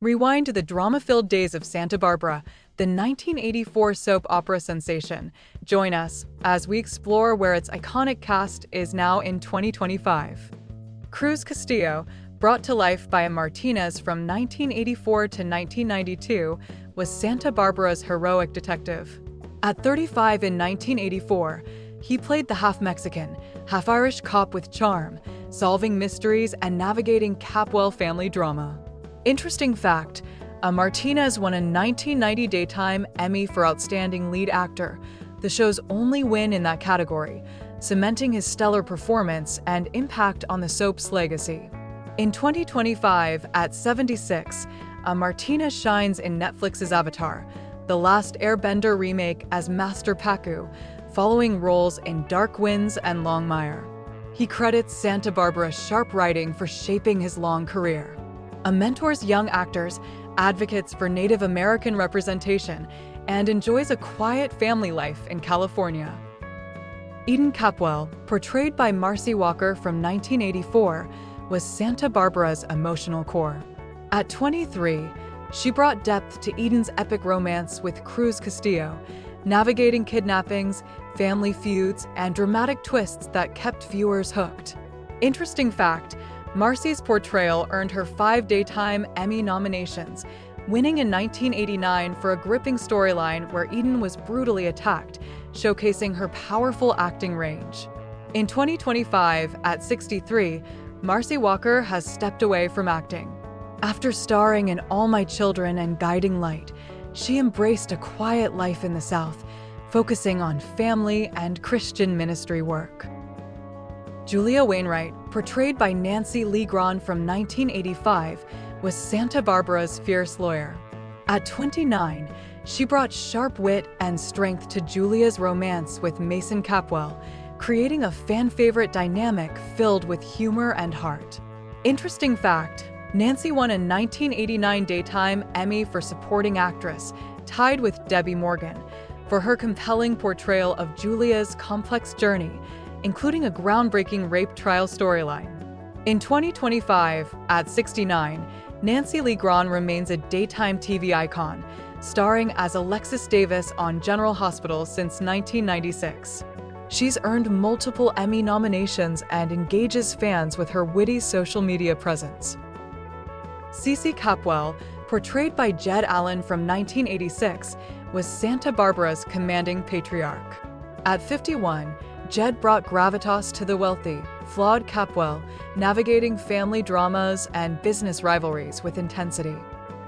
Rewind to the drama-filled days of Santa Barbara, the 1984 soap opera sensation. Join us as we explore where its iconic cast is now in 2025. Cruz Castillo, brought to life by Martinez from 1984 to 1992, was Santa Barbara's heroic detective. At 35 in 1984, he played the half-Mexican, half-Irish cop with charm, solving mysteries and navigating Capwell family drama. Interesting fact, Martinez won a 1990 Daytime Emmy for Outstanding Lead Actor, the show's only win in that category, cementing his stellar performance and impact on the soap's legacy. In 2025, at 76, Martinez shines in Netflix's Avatar, The Last Airbender remake as Master Pacu, following roles in Dark Winds and Longmire. He credits Santa Barbara's sharp writing for shaping his long career. Mentors young actors, advocates for Native American representation, and enjoys a quiet family life in California. Eden Capwell, portrayed by Marcy Walker from 1984, was Santa Barbara's emotional core. At 23, she brought depth to Eden's epic romance with Cruz Castillo, navigating kidnappings, family feuds, and dramatic twists that kept viewers hooked. Interesting fact, Marcy's portrayal earned her 5 Daytime Emmy nominations, winning in 1989 for a gripping storyline where Eden was brutally attacked, showcasing her powerful acting range. In 2025, at 63, Marcy Walker has stepped away from acting. After starring in All My Children and Guiding Light, she embraced a quiet life in the South, focusing on family and Christian ministry work. Julia Wainwright, portrayed by Nancy Lee Grahn from 1985, was Santa Barbara's fierce lawyer. At 29, she brought sharp wit and strength to Julia's romance with Mason Capwell, creating a fan-favorite dynamic filled with humor and heart. Interesting fact, Nancy won a 1989 Daytime Emmy for Supporting Actress, tied with Debbie Morgan, for her compelling portrayal of Julia's complex journey, including a groundbreaking rape trial storyline. In 2025, at 69, Nancy Lee Grahn remains a daytime TV icon, starring as Alexis Davis on General Hospital since 1996. She's earned multiple Emmy nominations and engages fans with her witty social media presence. Sophia Capwell, portrayed by Jed Allen from 1986, was Santa Barbara's commanding patriarch. At 51, Jed brought gravitas to the wealthy, flawed Capwell, navigating family dramas and business rivalries with intensity.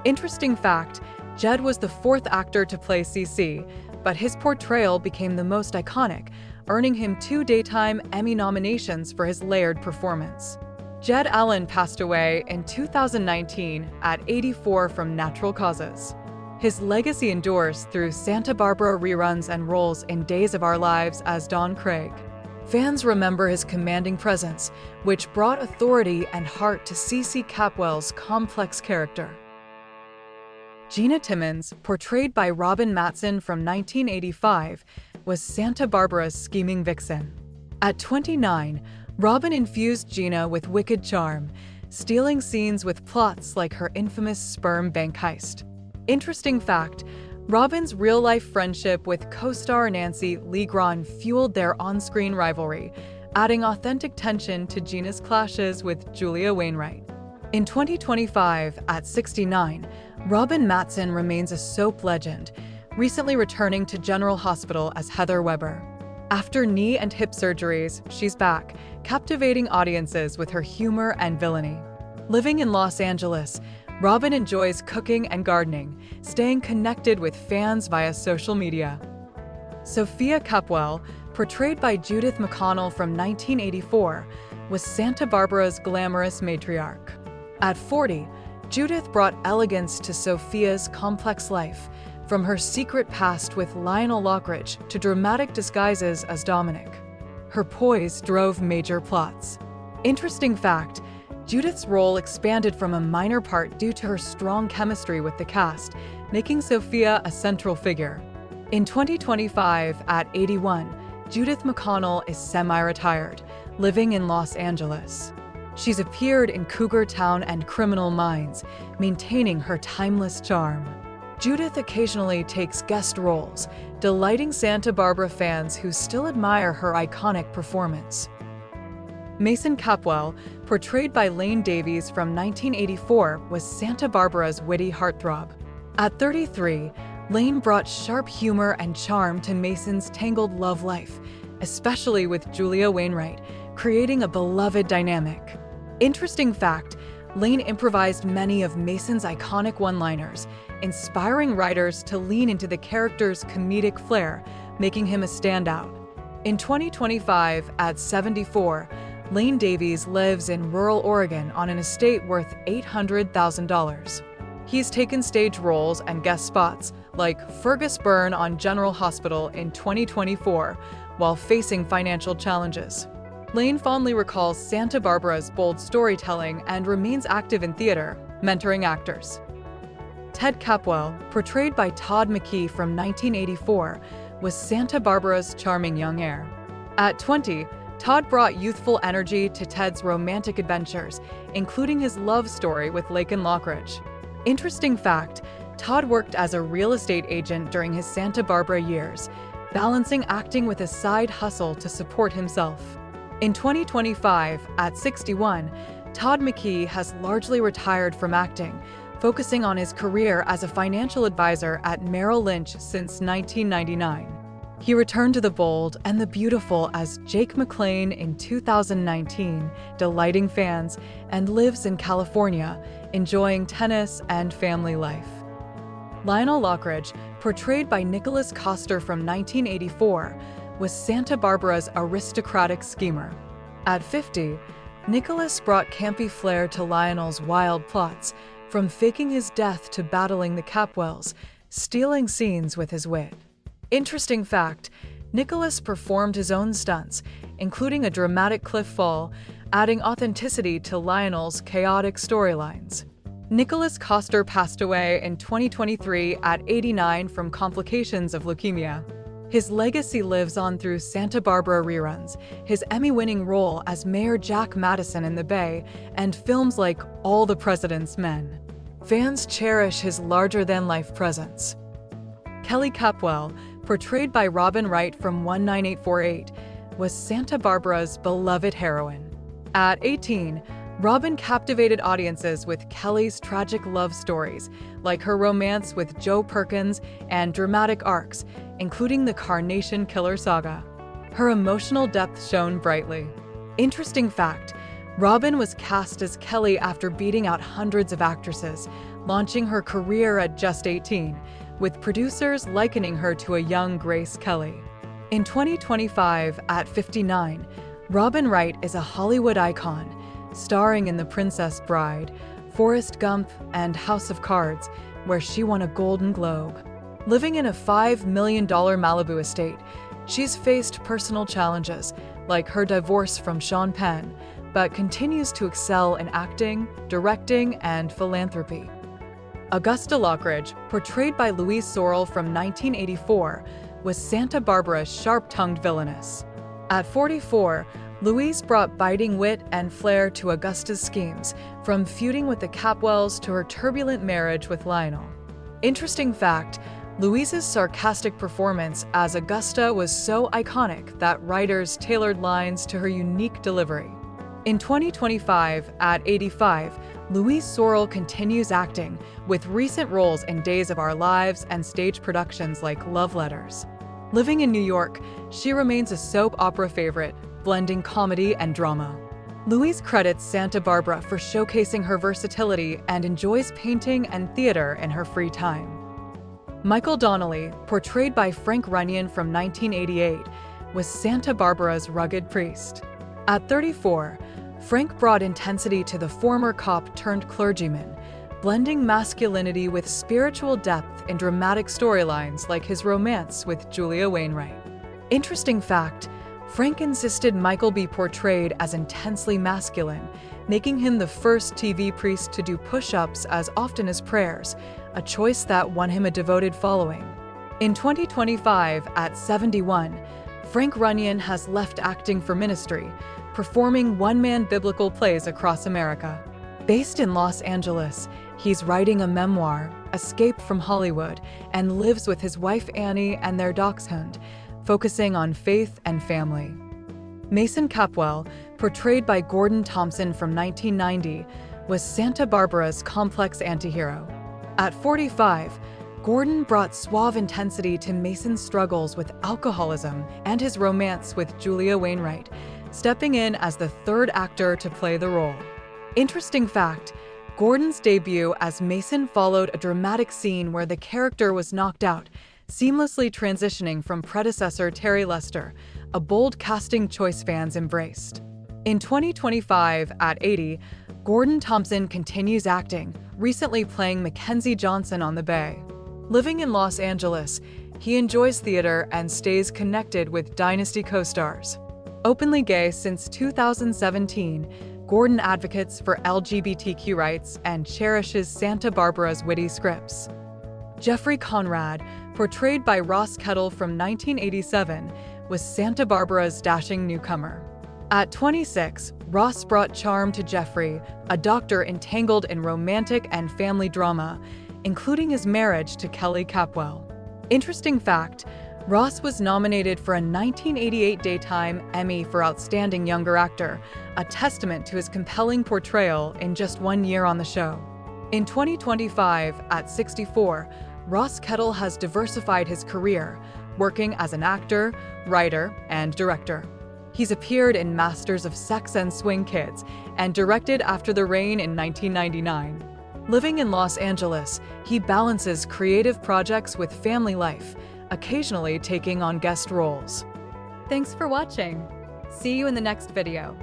Interesting fact, Jed was the 4th actor to play CC, but his portrayal became the most iconic, earning him 2 Daytime Emmy nominations for his layered performance. Jed Allen passed away in 2019 at 84 from natural causes. His legacy endures through Santa Barbara reruns and roles in Days of Our Lives as Don Craig. Fans remember his commanding presence, which brought authority and heart to Sophia Capwell's complex character. Gina Timmons, portrayed by Robin Matson from 1985, was Santa Barbara's scheming vixen. At 29, Robin infused Gina with wicked charm, stealing scenes with plots like her infamous sperm bank heist. Interesting fact, Robin's real-life friendship with co-star Nancy Lee Grahn fueled their on-screen rivalry, adding authentic tension to Gina's clashes with Julia Wainwright. In 2025, at 69, Robin Matson remains a soap legend, recently returning to General Hospital as Heather Weber. After knee and hip surgeries, she's back, captivating audiences with her humor and villainy. Living in Los Angeles, Robin enjoys cooking and gardening, staying connected with fans via social media. Sophia Capwell, portrayed by Judith McConnell from 1984, was Santa Barbara's glamorous matriarch. At 40, Judith brought elegance to Sophia's complex life, from her secret past with Lionel Lockridge to dramatic disguises as Dominic. Her poise drove major plots. Interesting fact, Judith's role expanded from a minor part due to her strong chemistry with the cast, making Sophia a central figure. In 2025, at 81, Judith McConnell is semi-retired, living in Los Angeles. She's appeared in Cougar Town and Criminal Minds, maintaining her timeless charm. Judith occasionally takes guest roles, delighting Santa Barbara fans who still admire her iconic performance. Mason Capwell, portrayed by Lane Davies from 1984, was Santa Barbara's witty heartthrob. At 33, Lane brought sharp humor and charm to Mason's tangled love life, especially with Julia Wainwright, creating a beloved dynamic. Interesting fact, Lane improvised many of Mason's iconic one-liners, inspiring writers to lean into the character's comedic flair, making him a standout. In 2025, at 74, Lane Davies lives in rural Oregon on an estate worth $800,000. He's taken stage roles and guest spots, like Fergus Byrne on General Hospital in 2024, while facing financial challenges. Lane fondly recalls Santa Barbara's bold storytelling and remains active in theater, mentoring actors. Ted Capwell, portrayed by Todd McKee from 1984, was Santa Barbara's charming young heir. At 20, Todd brought youthful energy to Ted's romantic adventures, including his love story with Lionel Lockridge. Interesting fact, Todd worked as a real estate agent during his Santa Barbara years, balancing acting with a side hustle to support himself. In 2025, at 61, Todd McKee has largely retired from acting, focusing on his career as a financial advisor at Merrill Lynch since 1999. He returned to the bold and the beautiful as Jake McClane in 2019, delighting fans, and lives in California, enjoying tennis and family life. Lionel Lockridge, portrayed by Nicholas Coster from 1984, was Santa Barbara's aristocratic schemer. At 50, Nicholas brought campy flair to Lionel's wild plots, from faking his death to battling the Capwells, stealing scenes with his wit. Interesting fact, Nicholas performed his own stunts, including a dramatic cliff fall, adding authenticity to Lionel's chaotic storylines. Nicholas Coster passed away in 2023 at 89 from complications of leukemia. His legacy lives on through Santa Barbara reruns, his Emmy-winning role as Mayor Jack Madison in The Bay, and films like All the President's Men. Fans cherish his larger-than-life presence. Kelly Capwell, portrayed by Robin Wright from 19848, was Santa Barbara's beloved heroine. At 18, Robin captivated audiences with Kelly's tragic love stories, like her romance with Joe Perkins and dramatic arcs, including the Carnation Killer saga. Her emotional depth shone brightly. Interesting fact, Robin was cast as Kelly after beating out hundreds of actresses, launching her career at just 18, with producers likening her to a young Grace Kelly. In 2025, at 59, Robin Wright is a Hollywood icon, starring in The Princess Bride, Forrest Gump, and House of Cards, where she won a Golden Globe. Living in a $5 million Malibu estate, she's faced personal challenges, like her divorce from Sean Penn, but continues to excel in acting, directing, and philanthropy. Augusta Lockridge, portrayed by Louise Sorrell from 1984, was Santa Barbara's sharp-tongued villainess. At 44, Louise brought biting wit and flair to Augusta's schemes, from feuding with the Capwells to her turbulent marriage with Lionel. Interesting fact, Louise's sarcastic performance as Augusta was so iconic that writers tailored lines to her unique delivery. In 2025, at 85, Louise Sorrell continues acting, with recent roles in Days of Our Lives and stage productions like Love Letters. Living in New York, she remains a soap opera favorite, blending comedy and drama. Louise credits Santa Barbara for showcasing her versatility and enjoys painting and theater in her free time. Michael Donnelly, portrayed by Frank Runyon from 1988, was Santa Barbara's rugged priest. At 34, Frank brought intensity to the former cop-turned-clergyman, blending masculinity with spiritual depth in dramatic storylines like his romance with Julia Wainwright. Interesting fact, Frank insisted Michael be portrayed as intensely masculine, making him the first TV priest to do push-ups as often as prayers, a choice that won him a devoted following. In 2025, at 71, Frank Runyon has left acting for ministry, performing one-man biblical plays across America. Based in Los Angeles, he's writing a memoir, Escape from Hollywood, and lives with his wife Annie and their dachshund, focusing on faith and family. Mason Capwell, portrayed by Gordon Thompson from 1990, was Santa Barbara's complex antihero. At 45, Gordon brought suave intensity to Mason's struggles with alcoholism and his romance with Julia Wainwright, stepping in as the third actor to play the role. Interesting fact, Gordon's debut as Mason followed a dramatic scene where the character was knocked out, seamlessly transitioning from predecessor Terry Lester, a bold casting choice fans embraced. In 2025, at 80, Gordon Thompson continues acting, recently playing Mackenzie Johnson on The Bay. Living in Los Angeles, he enjoys theater and stays connected with Dynasty co-stars. Openly gay since 2017, Gordon advocates for LGBTQ rights and cherishes Santa Barbara's witty scripts. Jeffrey Conrad, portrayed by Ross Kettle from 1987, was Santa Barbara's dashing newcomer. At 26, Ross brought charm to Jeffrey, a doctor entangled in romantic and family drama, including his marriage to Kelly Capwell. Interesting fact, Ross was nominated for a 1988 Daytime Emmy for Outstanding Younger Actor, a testament to his compelling portrayal in just 1 year on the show. In 2025, at 64, Ross Kettle has diversified his career, working as an actor, writer, and director. He's appeared in Masters of Sex and Swing Kids and directed After the Rain in 1999. Living in Los Angeles, he balances creative projects with family life, occasionally taking on guest roles. Thanks for watching. See you in the next video.